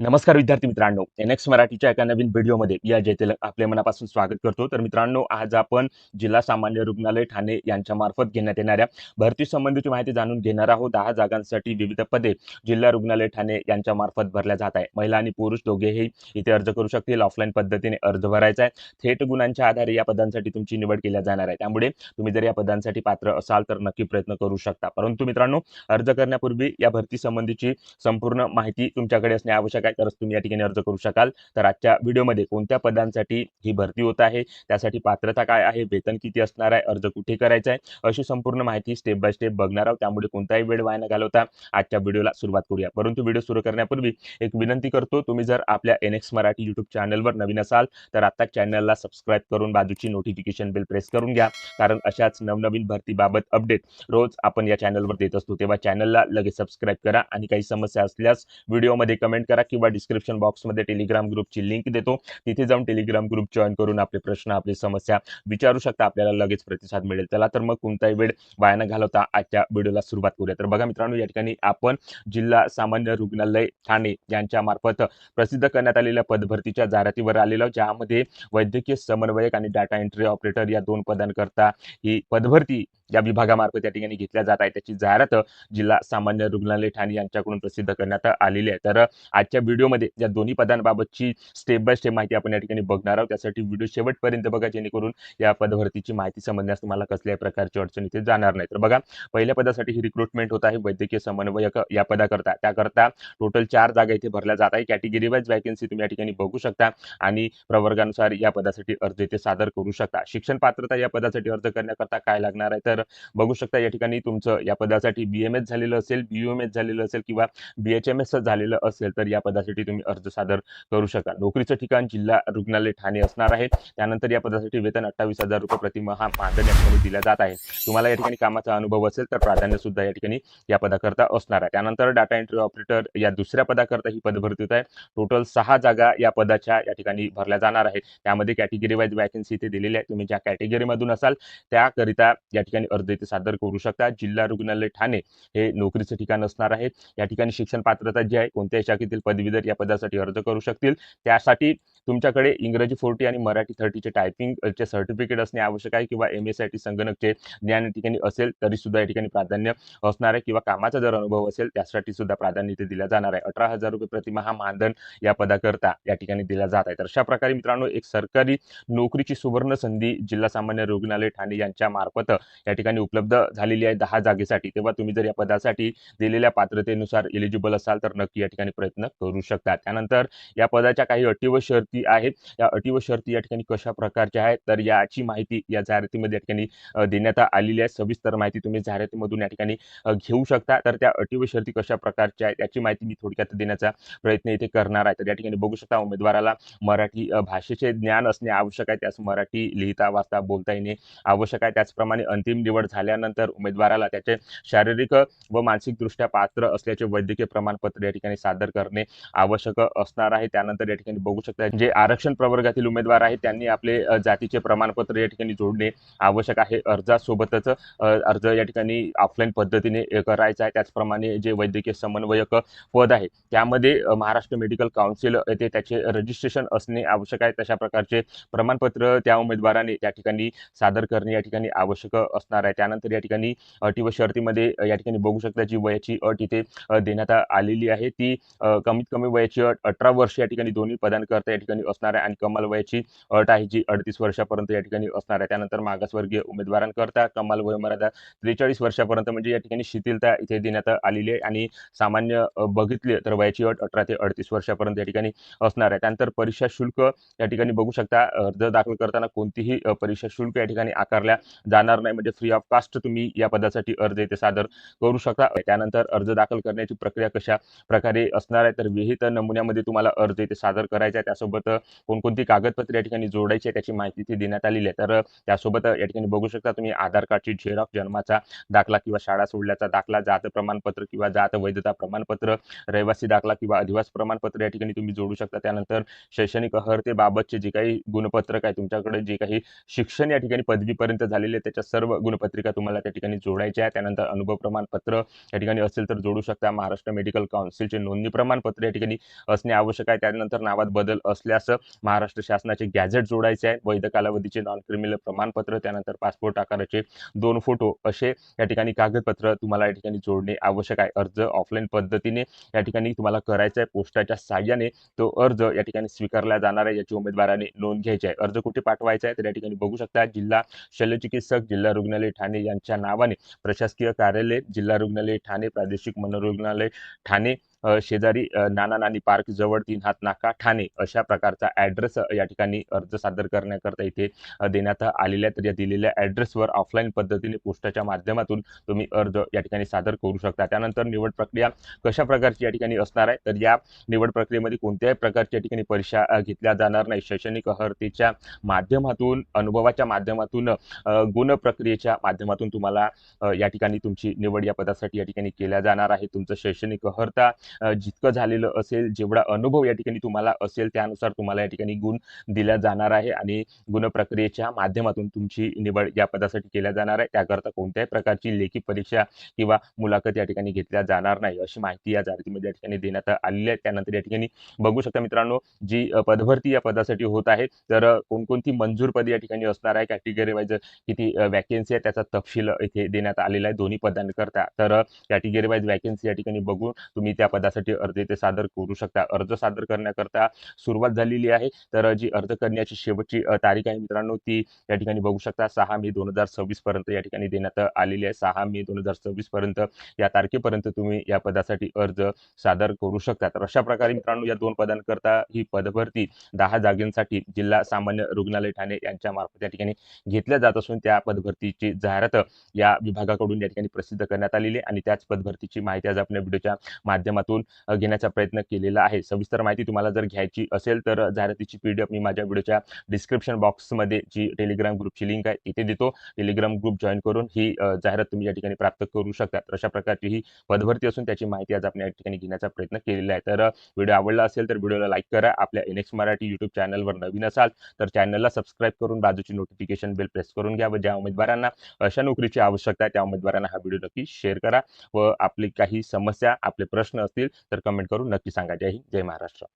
नमस्कार विद्यार्थी मित्रांनो, एनएक्स मराठीच्या एका नवीन व्हिडिओमध्ये मी अजय तेलंग आपले मनापासून स्वागत करतो। तर मित्रांनो, आज आपण जिल्हा सामान्य रुग्णालय ठाणे यांच्या मार्फत घेण्यात येणाऱ्या भरती संबंधीची माहिती जाणून घेणार आहोत। 10 जागांसाठी विविध पदे जिल्हा रुग्णालय ठाणे यांच्या मार्फत भरल्या जात आहे। महिला आणि पुरुष दोघेही इथे अर्ज करू शकतील। ऑफलाईन पद्धतीने अर्ज भरायचा आहे। थेट गुणांच्या आधारे या पदांसाठी तुमची निवड केली जाणार आहे। त्यामुळे तुम्ही जर या पदांसाठी पात्र असाल तर नक्की प्रयत्न करू शकता। परंतु मित्रांनो, अर्ज करण्यापूर्वी या भरती संबंधीची संपूर्ण माहिती तुमच्याकडे असणे आवश्यक आहे, तरच तुम्ही या ठिकाणी अर्ज करू शकाल। तर आजच्या व्हिडिओमध्ये कोणत्या पदांसाठी ही भरती होत आहे, त्यासाठी पात्रता काय आहे, वेतन किती असणार आहे, अर्ज कुठे करायचा आहे, अशी संपूर्ण माहिती स्टेप बाय स्टेप बघणार आहोत। त्यामुळे कोणताही वेळ वाया न घालवता आजच्या व्हिडिओला सुरुवात करूया। परंतु व्हिडिओ सुरू करण्यापूर्वी एक विनंती करतो, तुम्ही जर आपल्या एनएक्स मराठी यूट्यूब चॅनलवर नवीन असाल तर आता चॅनलला सबस्क्राईब करून बाजूची नोटिफिकेशन बेल प्रेस करून घ्या, कारण अशाच नवनवीन भरतीबाबत अपडेट रोज आपण या चॅनलवर देत असतो। तेव्हा चॅनलला लगेच सबस्क्राईब करा आणि काही समस्या असल्यास व्हिडिओमध्ये कमेंट करा किंवा डिस्क्रिप्शन बॉक्समध्ये टेलिग्राम ग्रुपची लिंक देतो, तिथे जाऊन टेलिग्राम ग्रुप जॉईन करून आपले प्रश्न, आपली समस्या विचारू शकता। आपल्याला लगेच प्रतिसाद मिळेल। चला तर मग कोणताही वेळ वाया न घालवता आजच्या व्हिडिओला सुरुवात करूया। तर बघा मित्रांनो, या ठिकाणी आपण जिल्हा सामान्य रुग्णालय ठाणे यांच्या मार्फत प्रसिद्ध करण्यात आलेल्या पदभरतीच्या जाहिरातीवर आलेलो, ज्यामध्ये वैद्यकीय समन्वयक आणि डाटा एंट्री ऑपरेटर या 2 पदांकरता ही पदभरती या विभागामार्फत या ठिकाणी घेतल्या जात आहे। त्याची जाहिरात जिल्हा सामान्य रुग्णालय ठाणे यांच्याकडून प्रसिद्ध करण्यात आलेली आहे। तर आजच्या व्हिडिओमध्ये या दोन्ही पदांबाबतची स्टेप बाय स्टेप माहिती आपण या ठिकाणी बघणार आहोत। त्यासाठी व्हिडिओ शेवटपर्यंत बघा, जेणेकरून या पदभरतीची माहिती समजण्यास तुम्हाला कसल्याही प्रकारची अडचण इथे जाणार नाही। तर बघा, पहिल्या पदासाठी ही रिक्रुटमेंट होत आहे वैद्यकीय समन्वयक या पदाकरता। त्याकरता टोटल 4 जागा इथे भरल्या जात आहे। कॅटेगरी वाईज वॅकन्सी तुम्ही या ठिकाणी बघू शकता आणि प्रवर्गानुसार या पदासाठी अर्ज इथे सादर करू शकता। शिक्षण पात्रता या पदासाठी अर्ज करण्याकरता काय लागणार आहे, तर बघू शकता या ठिकाणी तुमचं या पदासाठी BMS झालेलं असेल, BUMS झालेलं असेल किंवा BHMS झालेलं असेल तर या पदासाठी तुम्ही अर्ज सादर करू शकाल। नोकरीचं ठिकाण जिल्हा रुग्णालय ठाणे असणार आहे। त्यानंतर या पदासाठी वेतन 28,000 रुपये प्रतिमाह मानधन या ठिकाणी दिल्या जात आहे। तुम्हाला या ठिकाणी कामाचा अनुभव असेल तर प्राधान्य सुद्धा या ठिकाणी या पदाकरता असणार आहे। त्यानंतर डाटा एंट्री ऑपरेटर या दुसऱ्या पदाकरता ही पदभरती होत आहे। टोटल 6 जागा या पदाच्या या ठिकाणी भरल्या जाणार आहेत। त्यामध्ये कॅटेगरी वाईज वॅकन्सी इथे दिलेली आहे। तुम्ही ज्या कॅटेगरीमधून असाल त्याकरिता या ठिकाणी अर्ज इथे सादर करू शकता। जिल्हा रुग्णालय ठाणे हे नोकरीचं ठिकाण असणार आहे। या ठिकाणी शिक्षण पात्रता जी आहे, कोणत्याही शाखेतील पदवीधर या पदासाठी अर्ज करू शकतील। त्यासाठी तुमच्याकडे इंग्रजी 40 आणि मराठी 30 चे टायपिंगचे सर्टिफिकेट असणे आवश्यक आहे, किंवा MSIT संगणकचे ज्ञान या ठिकाणी असेल तरी सुद्धा या ठिकाणी प्राधान्य असणार आहे, किंवा कामाचा जर अनुभव असेल त्यासाठी सुद्धा प्राधान्य इथे दिलं जाणार आहे। 18,000 रुपये प्रतिमाह मानधन या पदाकरता या ठिकाणी दिला जात आहे। तर अशा प्रकारे मित्रांनो, एक सरकारी नोकरीची सुवर्ण संधी जिल्हा सामान्य रुग्णालय ठाणे यांच्या मार्फत या ठिकाणी उपलब्ध झालेली आहे 10 जागेसाठी। तेव्हा तुम्ही जर या पदासाठी दिलेल्या पात्रतेनुसार एलिजिबल असाल तर नक्की या ठिकाणी प्रयत्न करू शकता। त्यानंतर या पदाच्या काही अटी व शर्ती आहेत। या अटी व शर्ती या ठिकाणी कशा प्रकारच्या आहेत, तर याची माहिती या जाहिरातीमध्ये या ठिकाणी देण्यात आलेली आहे। सविस्तर माहिती तुम्ही जाहिरातीमधून या ठिकाणी घेऊ शकता। तर त्या अटी व शर्ती कशा प्रकारच्या आहेत याची माहिती मी थोडक्यात देण्याचा प्रयत्न इथे करणार आहे। तर या ठिकाणी बघू शकता, उमेदवाराला मराठी भाषेचे ज्ञान असणे आवश्यक आहे। त्यास मराठी लिहिता वाचता बोलता येणे आवश्यक आहे। त्याचप्रमाणे अंतिम निवड झाल्यानंतर उमेदवाराला त्याचे शारीरिक व मानसिकदृष्ट्या पात्र असल्याचे वैद्यकीय प्रमाणपत्र या ठिकाणी सादर करणे आवश्यक असणार आहे। त्यानंतर या ठिकाणी बघू शकता, जे आरक्षण प्रवर्गातील उमेदवार आहेत त्यांनी आपले जातीचे प्रमाणपत्र या ठिकाणी जोडणे आवश्यक आहे। अर्जासोबतच अर्ज या ठिकाणी ऑफलाईन पद्धतीने करायचा आहे। त्याचप्रमाणे जे वैद्यकीय समन्वयक पद आहे त्यामध्ये महाराष्ट्र मेडिकल काउन्सिल येथे त्याचे रजिस्ट्रेशन असणे आवश्यक आहे। तशा प्रकारचे प्रमाणपत्र त्या उमेदवाराने त्या ठिकाणी सादर करणे या ठिकाणी आवश्यक असणार आहे। त्यानंतर या ठिकाणी अटी व शर्तीमध्ये या ठिकाणी बघू शकता, जी वयाची अट इथे देण्यात आलेली आहे ती कमीत कमी वयाची अट 18 वर्ष या ठिकाणी दोन्ही पदांकरता या ठिकाणी असणार आहे, आणि कमाल वयाची अट आहे जी 38 वर्षापर्यंत या ठिकाणी असणार आहे। त्यानंतर मागासवर्गीय उमेदवारांकरता कमाल वयोमर्यादा 43 वर्षापर्यंत म्हणजे या ठिकाणी शिथिलता इथे देण्यात आलेली आहे, आणि सामान्य बघितले तर वयाची अट 18 ते 38 वर्षापर्यंत या ठिकाणी असणार आहे। त्यानंतर परीक्षा शुल्क या ठिकाणी बघू शकता, अर्ज दाखल करताना कोणतीही परीक्षा शुल्क या ठिकाणी आकारल्या जाणार नाही, म्हणजे फ्री ऑफ कास्ट तुम्ही या पदासाठी अर्ज इथे सादर करू शकता। त्यानंतर अर्ज दाखल करण्याची प्रक्रिया कशा प्रकारे असणार आहे, तर विहित नमुन्यामध्ये तुम्हाला अर्ज इथे सादर करायचा आहे। त्यासोबत कोणकोणती कागदपत्रे या ठिकाणी जोडायची आहे त्याची माहिती इथे देण्यात आलेली आहे। तर त्यासोबत या ठिकाणी बघू शकता तुम्ही आधार कार्डची झेरॉक्स, जन्माचा दाखला किंवा शाळा सोडल्याचा दाखला, जात प्रमाणपत्र किंवा जात वैधता प्रमाणपत्र, रहिवासी दाखला किंवा अधिवास प्रमाणपत्र या ठिकाणी तुम्ही जोडू शकता। त्यानंतर शैक्षणिक अर्हतेबाबतचे जे काही गुणपत्रक आहे, तुमच्याकडे जे काही शिक्षण या ठिकाणी पदवीपर्यंत झालेले त्याच्या सर्व गुणपत्रिका तुम्हाला त्या ठिकाणी जोडायची आहे. त्यानंतर अनुभव प्रमाणपत्र या ठिकाणी असेल तर जोडू शकता. महाराष्ट्र मेडिकल काउन्सिलचे नोंदणी प्रमाणपत्र या ठिकाणी असणे आवश्यक आहे. त्यानंतर नावात बदल असल्यास महाराष्ट्र शासनाचे गॅझेट जोडायचे आहे. वैध कालावधीचे नॉन क्रिमिनल प्रमाणपत्र, त्यानंतर पासपोर्ट आकाराचे 2 फोटो असे या ठिकाणी कागदपत्र तुम्हाला या ठिकाणी जोडणे आवश्यक आहे. अर्ज ऑफलाईन पद्धतीने या ठिकाणी तुम्हाला करायचा आहे. पोस्टाच्या साहाय्याने तो अर्ज या ठिकाणी स्वीकारला जाणार आहे, याची उमेदवाराने नोंद घ्यायची आहे. अर्ज कुठे पाठवायचा आहे तर या ठिकाणी बघू शकता, जिल्हा शल्यचिकित्सक, जिल्हा रुग्णालय ठाणे यांच्या नावाने प्रशासकीय कार्यालय, जिल्हा रुग्णालय ठाणे, प्रादेशिक मनोरुग्णालय ठाणे, शेजारी नाना नानी पार्क जवळ 3 हात नाका ठाणे अशा प्रकारचा ॲड्रेस या ठिकाणी अर्ज सादर करण्याकरता इथे देण्यात आलेल्या. तर या दिलेल्या ॲड्रेसवर ऑफलाईन पद्धतीने पोस्टाच्या माध्यमातून तुम्ही अर्ज या ठिकाणी सादर करू शकता. त्यानंतर निवड प्रक्रिया कशा प्रकारची या ठिकाणी असणार आहे तर या निवड प्रक्रियेमध्ये कोणत्याही प्रकारची या ठिकाणी परीक्षा घेतल्या जाणार नाही. शैक्षणिक अर्हतेच्या माध्यमातून, अनुभवाच्या माध्यमातून, गुण प्रक्रियेच्या माध्यमातून तुम्हाला या ठिकाणी तुमची निवड या पदासाठी या ठिकाणी केल्या जाणार आहे. तुमचं शैक्षणिक अर्हता जितकं झालेलं असेल, जेवढा अनुभव या ठिकाणी तुम्हाला असेल त्यानुसार तुम्हाला या ठिकाणी गुण दिल्या जाणार आहे आणि गुण प्रक्रियेच्या माध्यमातून तुमची निवड या पदासाठी केल्या जाणार आहे. त्याकरता कोणत्याही प्रकारची लेखी परीक्षा किंवा मुलाखत या ठिकाणी घेतल्या जाणार नाही, अशी माहिती या जाहिरातीमध्ये या ठिकाणी देण्यात आलेली आहे. त्यानंतर या ठिकाणी बघू शकता मित्रांनो, जी पदभरती या पदासाठी होत आहे तर कोणकोणती मंजूर पदे या ठिकाणी असणार आहे, कॅटेगरी वाईज किती वॅकेन्सी आहे त्याचा तपशील इथे देण्यात आलेला आहे दोन्ही पदांकरता. तर कॅटेगरी वाईज वॅकेन्सी या ठिकाणी बघून तुम्ही त्या पदासाठी अर्ज इथे सादर करू शकता. अर्ज सादर करण्याकरता सुरुवात झालेली आहे. तर जी अर्ज करण्याची शेवटची तारीख आहे मित्रांनो, ती या ठिकाणी बघू शकता 6 मे 2026 पर्यंत या ठिकाणी देण्यात आलेली आहे. 6 मे 2026 पर्यंत या तारखेपर्यंत तुम्ही या पदासाठी अर्ज सादर करू शकता. तर अशा प्रकारे मित्रांनो, या 2 पदांकरता ही पदभरती 10 जागांसाठी जिल्हा सामान्य रुग्णालय ठाणे यांच्या मार्फत या ठिकाणी घेतल्या जात असून त्या पदभरतीची जाहिरात या विभागाकडून या ठिकाणी प्रसिद्ध करण्यात आलेली आहे आणि त्याच पदभरतीची माहिती आज आपण व्हिडिओच्या माध्यमातून घेण्याचा प्रयत्न केलेला आहे. सविस्तर माहिती तुम्हाला जर घ्यायची असेल तर जाहिरातीची PDF मी माझ्या व्हिडिओच्या डिस्क्रिप्शन बॉक्समध्ये जी टेलिग्राम ग्रुपची लिंक आहे तिथे देतो. टेलिग्राम ग्रुप जॉईन करून ही जाहिरात तुम्ही या ठिकाणी प्राप्त करू शकता. तर अशा प्रकारची ही पदभरती असून त्याची माहिती आज आपण या ठिकाणी घेण्याचा प्रयत्न केलेला आहे. तर व्हिडिओ आवडला असेल तर व्हिडिओला लाईक करा. आपल्या NX मराठी यूट्यूब चॅनलवर नवीन असाल तर चॅनलला सबस्क्राईब करून बाजूची नोटिफिकेशन बेल प्रेस करून घ्या व ज्या उमेदवारांना अशा नोकरीची आवश्यकता आहे त्या उमेदवारांना हा व्हिडिओ नक्की शेअर करा व आपली काही समस्या, आपले प्रश्न असतील तर कमेंट करून नक्की सांगा. जय हिंद, जय महाराष्ट्र.